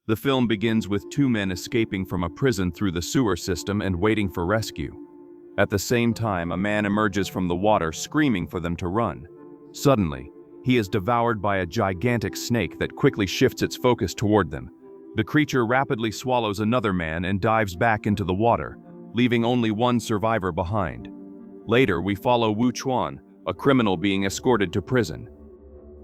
The film begins with two men escaping from a prison through the sewer system and waiting for rescue. At the same time, a man emerges from the water screaming for them to run. Suddenly, he is devoured by a gigantic snake that quickly shifts its focus toward them. The creature rapidly swallows another man and dives back into the water, leaving only one survivor behind. Later, we follow Wu Chuan, a criminal being escorted to prison.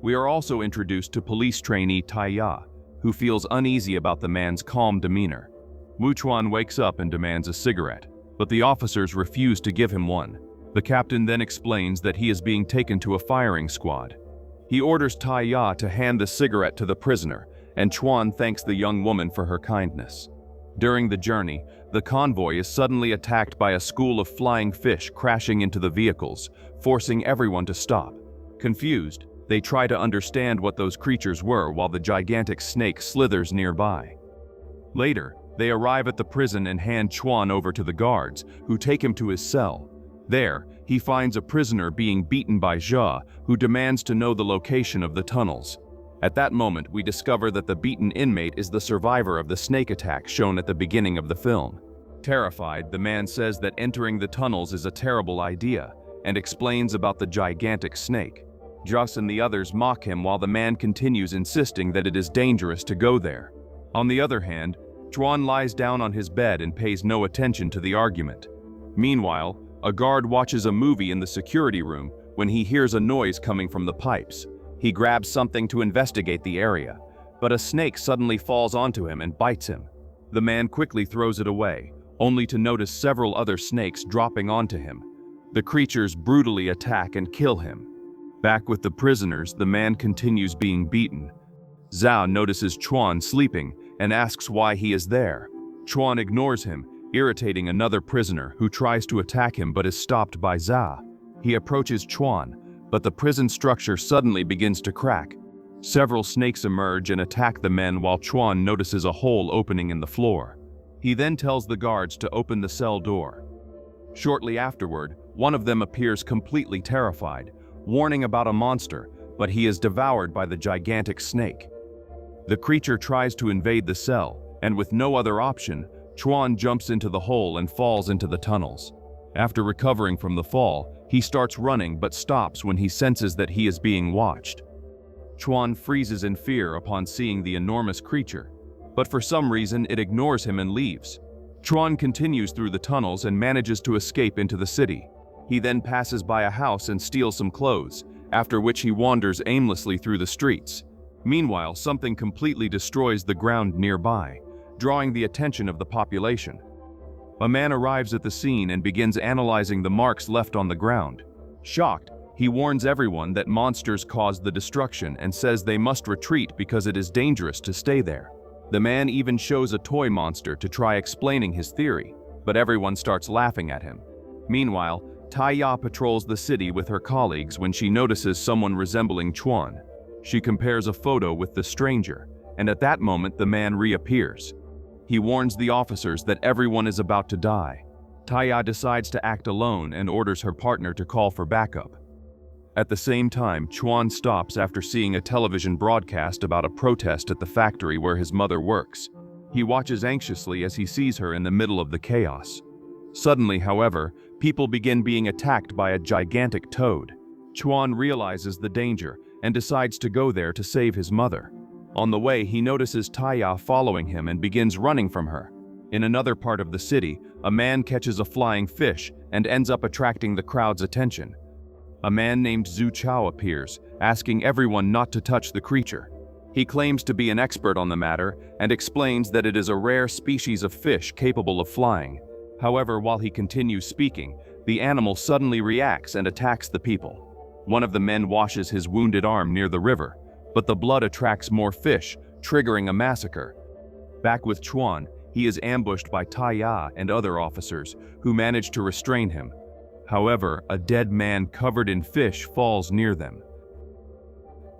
We are also introduced to police trainee Tai Ya, who feels uneasy about the man's calm demeanor. Wu Chuan wakes up and demands a cigarette, but the officers refuse to give him one. The captain then explains that he is being taken to a firing squad. He orders Tai Ya to hand the cigarette to the prisoner, and Chuan thanks the young woman for her kindness. During the journey, the convoy is suddenly attacked by a school of flying fish crashing into the vehicles, forcing everyone to stop. Confused, they try to understand what those creatures were while the gigantic snake slithers nearby. Later, they arrive at the prison and hand Chuan over to the guards, who take him to his cell. There, he finds a prisoner being beaten by Jia, who demands to know the location of the tunnels. At that moment, we discover that the beaten inmate is the survivor of the snake attack shown at the beginning of the film. Terrified, the man says that entering the tunnels is a terrible idea, and explains about the gigantic snake. Jus and the others mock him while the man continues insisting that it is dangerous to go there. On the other hand, Chuan lies down on his bed and pays no attention to the argument. Meanwhile, a guard watches a movie in the security room when he hears a noise coming from the pipes. He grabs something to investigate the area, but a snake suddenly falls onto him and bites him. The man quickly throws it away, only to notice several other snakes dropping onto him. The creatures brutally attack and kill him. Back with the prisoners, the man continues being beaten. Zhao notices Chuan sleeping and asks why he is there. Chuan ignores him, irritating another prisoner who tries to attack him but is stopped by Zhao. He approaches Chuan, but the prison structure suddenly begins to crack. Several snakes emerge and attack the men while Chuan notices a hole opening in the floor. He then tells the guards to open the cell door. Shortly afterward, one of them appears completely terrified, warning about a monster, but he is devoured by the gigantic snake. The creature tries to invade the cell, and with no other option, Chuan jumps into the hole and falls into the tunnels. After recovering from the fall, he starts running but stops when he senses that he is being watched. Chuan freezes in fear upon seeing the enormous creature, but for some reason it ignores him and leaves. Chuan continues through the tunnels and manages to escape into the city. He then passes by a house and steals some clothes, after which he wanders aimlessly through the streets. Meanwhile, something completely destroys the ground nearby, drawing the attention of the population. A man arrives at the scene and begins analyzing the marks left on the ground. Shocked, he warns everyone that monsters caused the destruction and says they must retreat because it is dangerous to stay there. The man even shows a toy monster to try explaining his theory, but everyone starts laughing at him. Meanwhile, Tai Ya patrols the city with her colleagues when she notices someone resembling Chuan. She compares a photo with the stranger, and at that moment the man reappears. He warns the officers that everyone is about to die. Tai Ya decides to act alone and orders her partner to call for backup. At the same time, Chuan stops after seeing a television broadcast about a protest at the factory where his mother works. He watches anxiously as he sees her in the middle of the chaos. Suddenly, however, people begin being attacked by a gigantic toad. Chuan realizes the danger and decides to go there to save his mother. On the way, he notices Tai Ya following him and begins running from her. In another part of the city, a man catches a flying fish and ends up attracting the crowd's attention. A man named Zhu Chao appears, asking everyone not to touch the creature. He claims to be an expert on the matter and explains that it is a rare species of fish capable of flying. However, while he continues speaking, the animal suddenly reacts and attacks the people. One of the men washes his wounded arm near the river, but the blood attracts more fish, triggering a massacre. Back with Chuan, he is ambushed by Tai Ya and other officers, who manage to restrain him. However, a dead man covered in fish falls near them.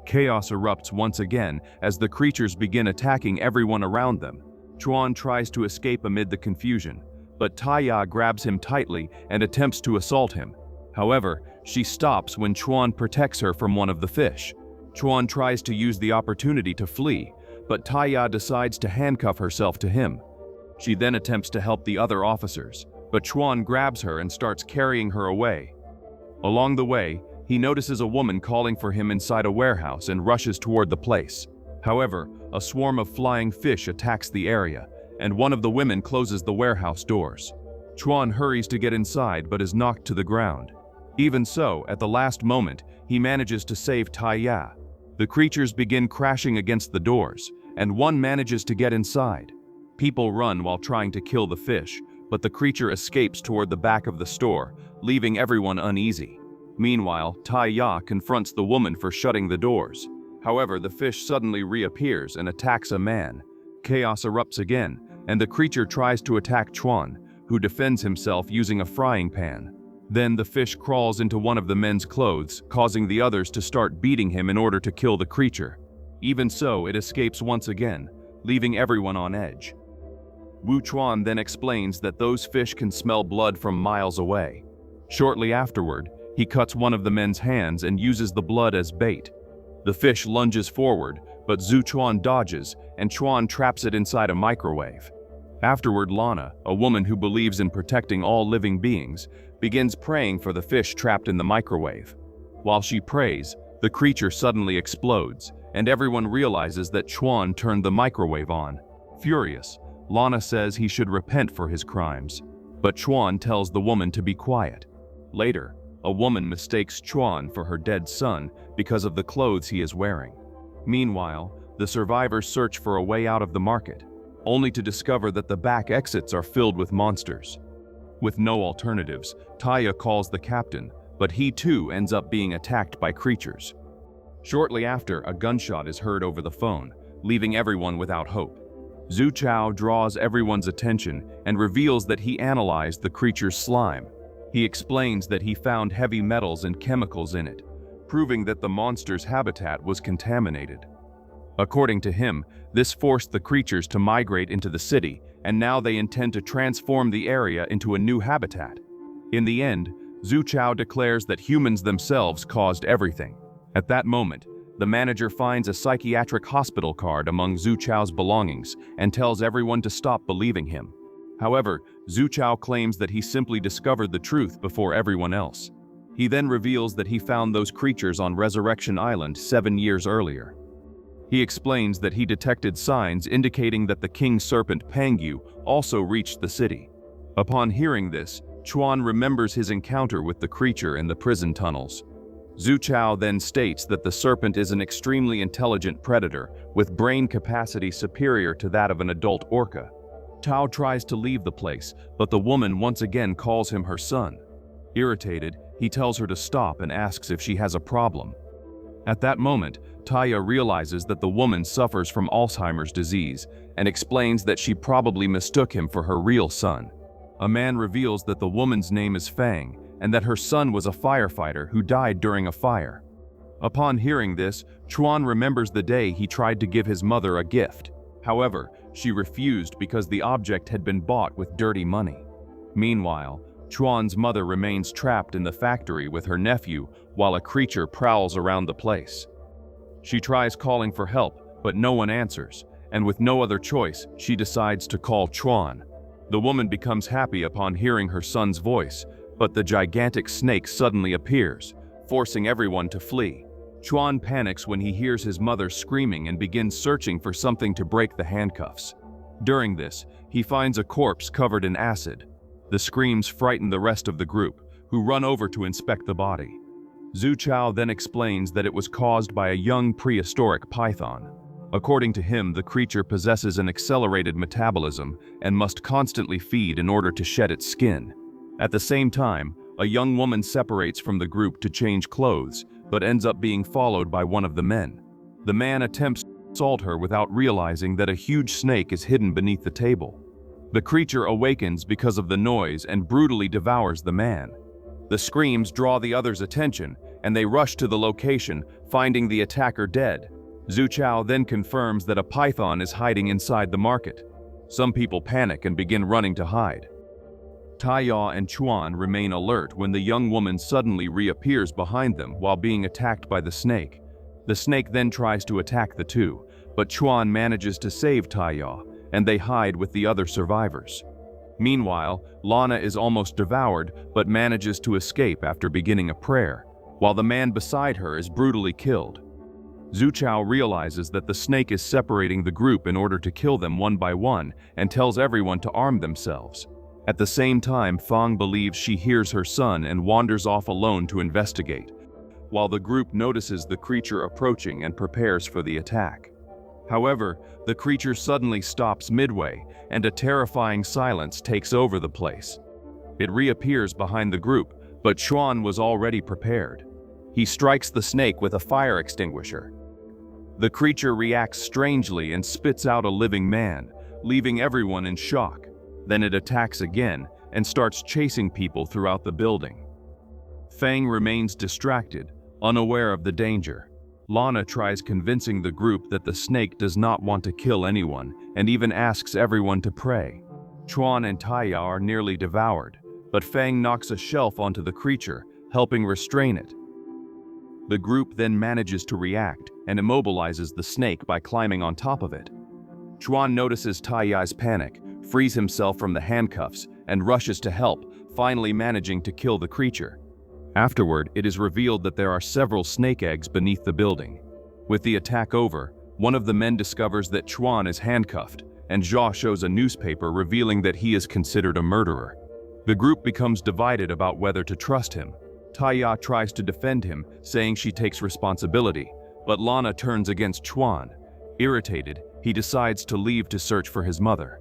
Chaos erupts once again as the creatures begin attacking everyone around them. Chuan tries to escape amid the confusion, but Tai Ya grabs him tightly and attempts to assault him. However, she stops when Chuan protects her from one of the fish. Chuan tries to use the opportunity to flee, but Taya decides to handcuff herself to him. She then attempts to help the other officers, but Chuan grabs her and starts carrying her away. Along the way, he notices a woman calling for him inside a warehouse and rushes toward the place. However, a swarm of flying fish attacks the area, and one of the women closes the warehouse doors. Chuan hurries to get inside but is knocked to the ground. Even so, at the last moment, he manages to save Taya. The creatures begin crashing against the doors, and one manages to get inside. People run while trying to kill the fish, but the creature escapes toward the back of the store, leaving everyone uneasy. Meanwhile, Taya confronts the woman for shutting the doors. However, the fish suddenly reappears and attacks a man. Chaos erupts again, and the creature tries to attack Chuan, who defends himself using a frying pan. Then the fish crawls into one of the men's clothes, causing the others to start beating him in order to kill the creature. Even so, it escapes once again, leaving everyone on edge. Wu Chuan then explains that those fish can smell blood from miles away. Shortly afterward, he cuts one of the men's hands and uses the blood as bait. The fish lunges forward, but Zhu Chuan dodges, and Chuan traps it inside a microwave. Afterward, Lana, a woman who believes in protecting all living beings, begins praying for the fish trapped in the microwave. While she prays, the creature suddenly explodes, and everyone realizes that Chuan turned the microwave on. Furious, Lana says he should repent for his crimes, but Chuan tells the woman to be quiet. Later, a woman mistakes Chuan for her dead son because of the clothes he is wearing. Meanwhile, the survivors search for a way out of the market, only to discover that the back exits are filled with monsters. With no alternatives, Taya calls the captain, but he too ends up being attacked by creatures. Shortly after, a gunshot is heard over the phone, leaving everyone without hope. Zhu Chao draws everyone's attention and reveals that he analyzed the creature's slime. He explains that he found heavy metals and chemicals in it, proving that the monster's habitat was contaminated. According to him, this forced the creatures to migrate into the city, and now they intend to transform the area into a new habitat. In the end, Zhu Chao declares that humans themselves caused everything. At that moment, the manager finds a psychiatric hospital card among Zhu Chao's belongings and tells everyone to stop believing him. However, Zhu Chao claims that he simply discovered the truth before everyone else. He then reveals that he found those creatures on Resurrection Island 7 years earlier. He explains that he detected signs indicating that the king serpent Pangyu also reached the city. Upon hearing this, Chuan remembers his encounter with the creature in the prison tunnels. Zhu Chao then states that the serpent is an extremely intelligent predator with brain capacity superior to that of an adult orca. Tao tries to leave the place, but the woman once again calls him her son. Irritated, he tells her to stop and asks if she has a problem. At that moment, Taya realizes that the woman suffers from Alzheimer's disease and explains that she probably mistook him for her real son. A man reveals that the woman's name is Fang and that her son was a firefighter who died during a fire. Upon hearing this, Chuan remembers the day he tried to give his mother a gift. However, she refused because the object had been bought with dirty money. Meanwhile, Chuan's mother remains trapped in the factory with her nephew while a creature prowls around the place. She tries calling for help, but no one answers, and with no other choice, she decides to call Chuan. The woman becomes happy upon hearing her son's voice, but the gigantic snake suddenly appears, forcing everyone to flee. Chuan panics when he hears his mother screaming and begins searching for something to break the handcuffs. During this, he finds a corpse covered in acid. The screams frighten the rest of the group, who run over to inspect the body. Zhu Chao then explains that it was caused by a young prehistoric python. According to him, the creature possesses an accelerated metabolism and must constantly feed in order to shed its skin. At the same time, a young woman separates from the group to change clothes, but ends up being followed by one of the men. The man attempts to assault her without realizing that a huge snake is hidden beneath the table. The creature awakens because of the noise and brutally devours the man. The screams draw the others' attention, and they rush to the location, finding the attacker dead. Zhu Chao then confirms that a python is hiding inside the market. Some people panic and begin running to hide. Taya and Chuan remain alert when the young woman suddenly reappears behind them while being attacked by the snake. The snake then tries to attack the two, but Chuan manages to save Taya, and they hide with the other survivors. Meanwhile, Lana is almost devoured but manages to escape after beginning a prayer, while the man beside her is brutally killed. Zuchao realizes that the snake is separating the group in order to kill them one by one and tells everyone to arm themselves. At the same time, Fang believes she hears her son and wanders off alone to investigate, while the group notices the creature approaching and prepares for the attack. However, the creature suddenly stops midway, and a terrifying silence takes over the place. It reappears behind the group, but Chuan was already prepared. He strikes the snake with a fire extinguisher. The creature reacts strangely and spits out a living man, leaving everyone in shock. Then it attacks again and starts chasing people throughout the building. Fang remains distracted, unaware of the danger. Lana tries convincing the group that the snake does not want to kill anyone and even asks everyone to pray. Chuan and Taya are nearly devoured, but Fang knocks a shelf onto the creature, helping restrain it. The group then manages to react and immobilizes the snake by climbing on top of it. Chuan notices Taya's panic, frees himself from the handcuffs, and rushes to help, finally managing to kill the creature. Afterward, it is revealed that there are several snake eggs beneath the building. With the attack over, one of the men discovers that Chuan is handcuffed, and Zha shows a newspaper revealing that he is considered a murderer. The group becomes divided about whether to trust him. Taya tries to defend him, saying she takes responsibility, but Lana turns against Chuan. Irritated, he decides to leave to search for his mother.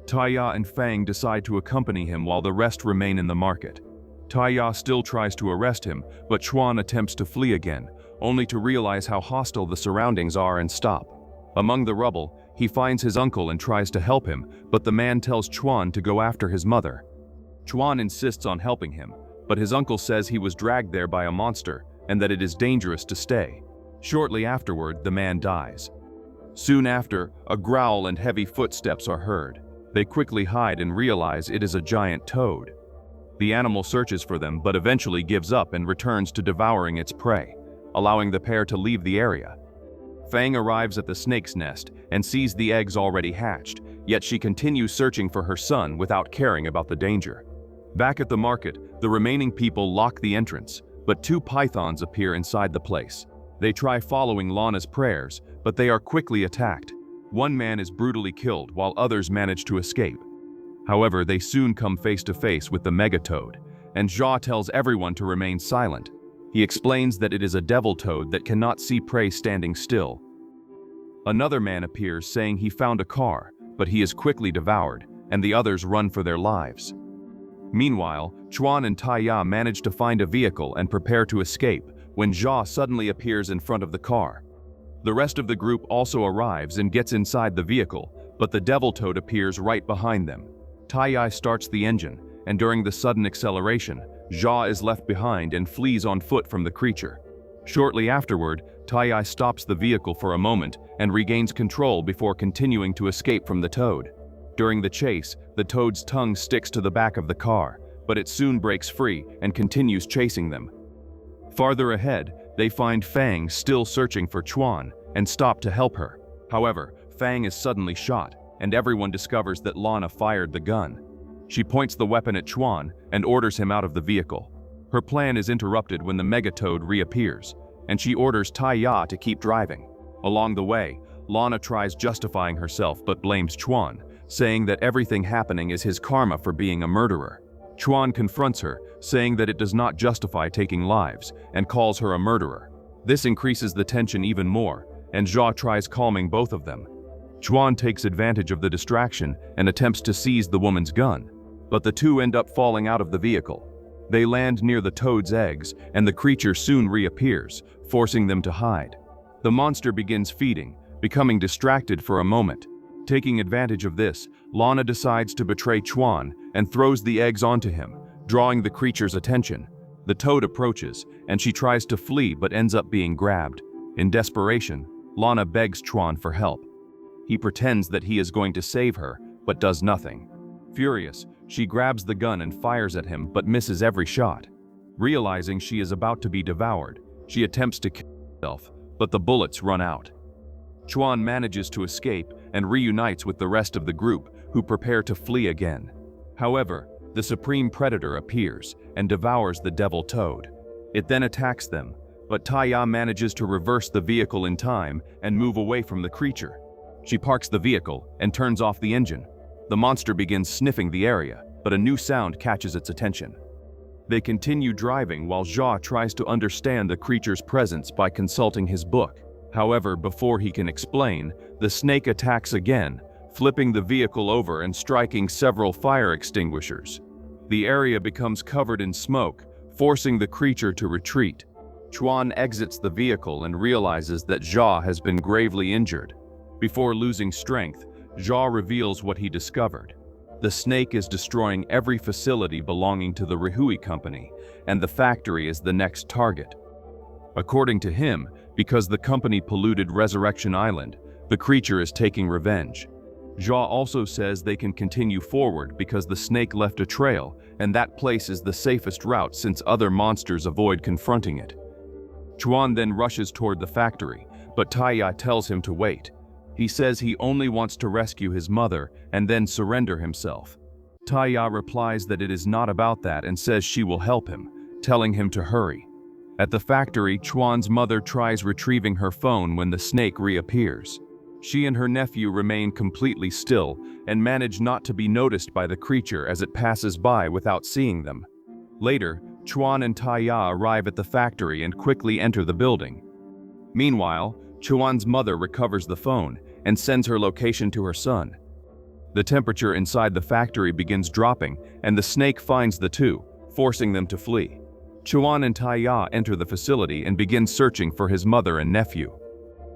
Taya and Fang decide to accompany him while the rest remain in the market. Taya still tries to arrest him, but Chuan attempts to flee again, only to realize how hostile the surroundings are and stop. Among the rubble, he finds his uncle and tries to help him, but the man tells Chuan to go after his mother. Chuan insists on helping him, but his uncle says he was dragged there by a monster and that it is dangerous to stay. Shortly afterward, the man dies. Soon after, a growl and heavy footsteps are heard. They quickly hide and realize it is a giant toad. The animal searches for them but eventually gives up and returns to devouring its prey, allowing the pair to leave the area. Fang arrives at the snake's nest and sees the eggs already hatched, yet she continues searching for her son without caring about the danger. Back at the market, the remaining people lock the entrance, but two pythons appear inside the place. They try following Lana's prayers, but they are quickly attacked. One man is brutally killed while others manage to escape. However, they soon come face to face with the megatoad, and Zha tells everyone to remain silent. He explains that it is a devil toad that cannot see prey standing still. Another man appears saying he found a car, but he is quickly devoured, and the others run for their lives. Meanwhile, Chuan and Taya manage to find a vehicle and prepare to escape when Zha suddenly appears in front of the car. The rest of the group also arrives and gets inside the vehicle, but the devil toad appears right behind them. Taya starts the engine, and during the sudden acceleration, Zha is left behind and flees on foot from the creature. Shortly afterward, Taya stops the vehicle for a moment and regains control before continuing to escape from the toad. During the chase, the toad's tongue sticks to the back of the car, but it soon breaks free and continues chasing them. Farther ahead, they find Fang still searching for Chuan and stop to help her. However, Fang is suddenly shot, and everyone discovers that Lana fired the gun. She points the weapon at Chuan and orders him out of the vehicle. Her plan is interrupted when the megatoad reappears, and she orders Taya to keep driving. Along the way, Lana tries justifying herself but blames Chuan, saying that everything happening is his karma for being a murderer. Chuan confronts her, saying that it does not justify taking lives, and calls her a murderer. This increases the tension even more, and Zha tries calming both of them. Chuan takes advantage of the distraction and attempts to seize the woman's gun, but the two end up falling out of the vehicle. They land near the toad's eggs, and the creature soon reappears, forcing them to hide. The monster begins feeding, becoming distracted for a moment. Taking advantage of this, Lana decides to betray Chuan and throws the eggs onto him, drawing the creature's attention. The toad approaches, and she tries to flee but ends up being grabbed. In desperation, Lana begs Chuan for help. He pretends that he is going to save her, but does nothing. Furious, she grabs the gun and fires at him but misses every shot. Realizing she is about to be devoured, she attempts to kill herself, but the bullets run out. Chuan manages to escape and reunites with the rest of the group, who prepare to flee again. However, the supreme predator appears and devours the devil toad. It then attacks them, but Taya manages to reverse the vehicle in time and move away from the creature. She parks the vehicle and turns off the engine. The monster begins sniffing the area, but a new sound catches its attention. They continue driving while Jia tries to understand the creature's presence by consulting his book. However, before he can explain, the snake attacks again, flipping the vehicle over and striking several fire extinguishers. The area becomes covered in smoke, forcing the creature to retreat. Chuan exits the vehicle and realizes that Jia has been gravely injured. Before losing strength, Jia reveals what he discovered. The snake is destroying every facility belonging to the Rihui company, and the factory is the next target. According to him, because the company polluted Resurrection Island, the creature is taking revenge. Jia also says they can continue forward because the snake left a trail, and that place is the safest route since other monsters avoid confronting it. Chuan then rushes toward the factory, but Taya tells him to wait. He says he only wants to rescue his mother and then surrender himself. Taya replies that it is not about that and says she will help him, telling him to hurry. At the factory, Chuan's mother tries retrieving her phone when the snake reappears. She and her nephew remain completely still and manage not to be noticed by the creature as it passes by without seeing them. Later, Chuan and Taya arrive at the factory and quickly enter the building. Meanwhile, Chuan's mother recovers the phone and sends her location to her son. The temperature inside the factory begins dropping, and the snake finds the two, forcing them to flee. Chuan and Taya enter the facility and begin searching for his mother and nephew.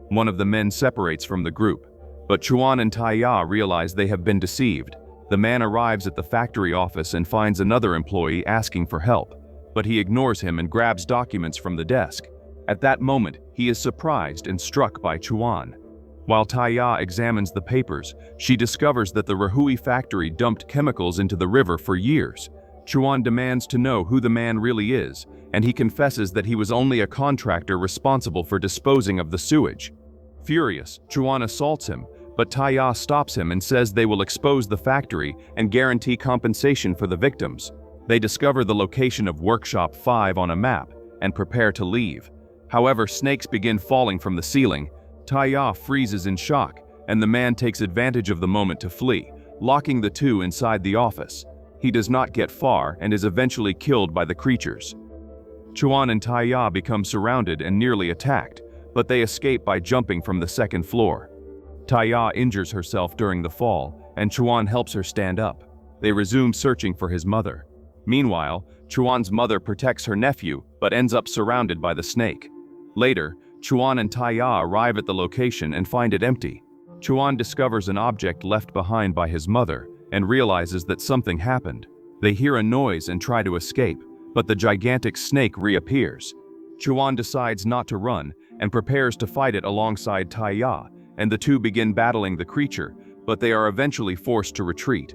One of the men separates from the group, but Chuan and Taya realize they have been deceived. The man arrives at the factory office and finds another employee asking for help, but he ignores him and grabs documents from the desk. At that moment, he is surprised and struck by Chuan. While Taya examines the papers, she discovers that the Rihui factory dumped chemicals into the river for years. Chuan demands to know who the man really is, and he confesses that he was only a contractor responsible for disposing of the sewage. Furious, Chuan assaults him, but Taya stops him and says they will expose the factory and guarantee compensation for the victims. They discover the location of Workshop 5 on a map and prepare to leave. However, snakes begin falling from the ceiling. Taya freezes in shock, and the man takes advantage of the moment to flee, locking the two inside the office. He does not get far and is eventually killed by the creatures. Chuan and Taya become surrounded and nearly attacked, but they escape by jumping from the second floor. Taya injures herself during the fall, and Chuan helps her stand up. They resume searching for his mother. Meanwhile, Chuan's mother protects her nephew, but ends up surrounded by the snake. Later, Chuan and Taya arrive at the location and find it empty. Chuan discovers an object left behind by his mother and realizes that something happened. They hear a noise and try to escape, but the gigantic snake reappears. Chuan decides not to run and prepares to fight it alongside Taya, and the two begin battling the creature, but they are eventually forced to retreat.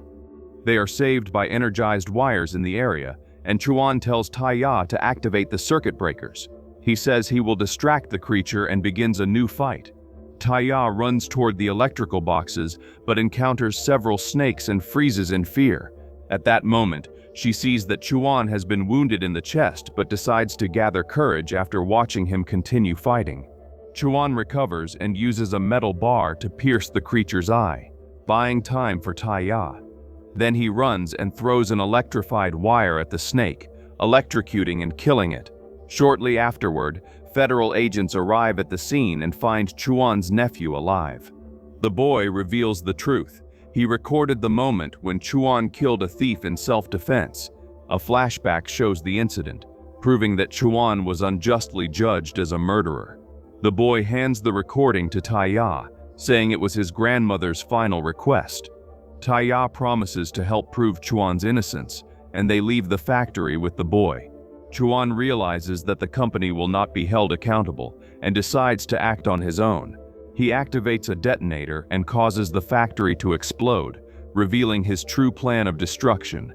They are saved by energized wires in the area, and Chuan tells Taya to activate the circuit breakers. He says he will distract the creature and begins a new fight. Taya runs toward the electrical boxes, but encounters several snakes and freezes in fear. At that moment, she sees that Chuan has been wounded in the chest but decides to gather courage after watching him continue fighting. Chuan recovers and uses a metal bar to pierce the creature's eye, buying time for Taya. Then he runs and throws an electrified wire at the snake, electrocuting and killing it. Shortly afterward, federal agents arrive at the scene and find Chuan's nephew alive. The boy reveals the truth. He recorded the moment when Chuan killed a thief in self-defense. A flashback shows the incident, proving that Chuan was unjustly judged as a murderer. The boy hands the recording to Taya, saying it was his grandmother's final request. Taya promises to help prove Chuan's innocence, and they leave the factory with the boy. Chuan realizes that the company will not be held accountable and decides to act on his own. He activates a detonator and causes the factory to explode, revealing his true plan of destruction.